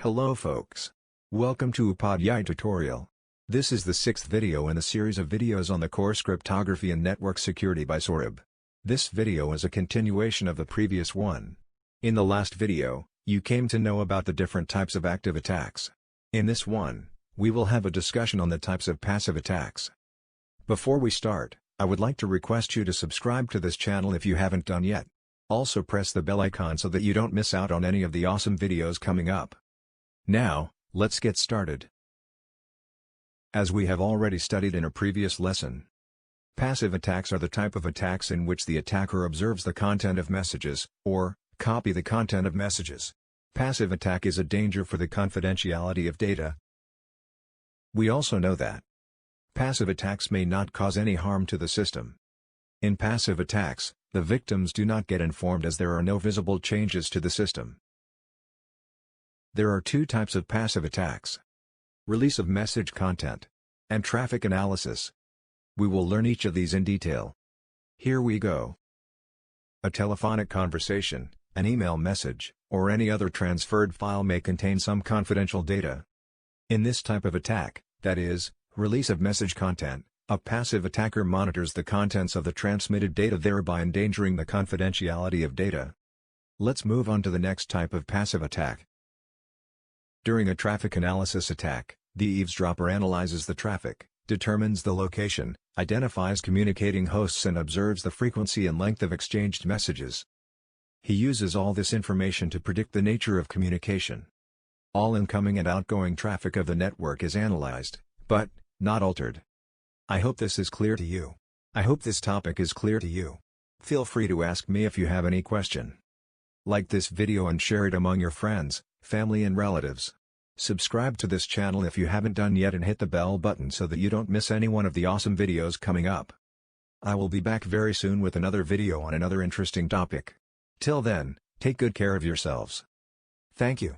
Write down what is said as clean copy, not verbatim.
Hello folks. Welcome to Upadhyay tutorial. This is the 6th video in the series of videos on the course Cryptography and Network Security by Sourav. This video is a continuation of the previous one. In the last video, you came to know about the different types of active attacks. In this one, we will have a discussion on the types of passive attacks. Before we start, I would like to request you to subscribe to this channel if you haven't done yet. Also press the bell icon so that you don't miss out on any of the awesome videos coming up. Now, let's get started. As we have already studied in a previous lesson, passive attacks are the type of attacks in which the attacker observes the content of messages, or copy the content of messages. Passive attack is a danger for the confidentiality of data. We also know that passive attacks may not cause any harm to the system. In passive attacks, the victims do not get informed as there are no visible changes to the system. There are two types of passive attacks: release of message content and traffic analysis. We will learn each of these in detail. Here we go. A telephonic conversation, an email message, or any other transferred file may contain some confidential data. In this type of attack, that is, release of message content, a passive attacker monitors the contents of the transmitted data, thereby endangering the confidentiality of data. Let's move on to the next type of passive attack. During a traffic analysis attack, the eavesdropper analyzes the traffic, determines the location, identifies communicating hosts and observes the frequency and length of exchanged messages. He uses all this information to predict the nature of communication. All incoming and outgoing traffic of the network is analyzed, but not altered. I hope this is clear to you. I hope this topic is clear to you. Feel free to ask me if you have any question. Like this video and share it among your friends, family and relatives. Subscribe to this channel if you haven't done yet and hit the bell button so that you don't miss any one of the awesome videos coming up. I will be back very soon with another video on another interesting topic. Till then, take good care of yourselves. Thank you.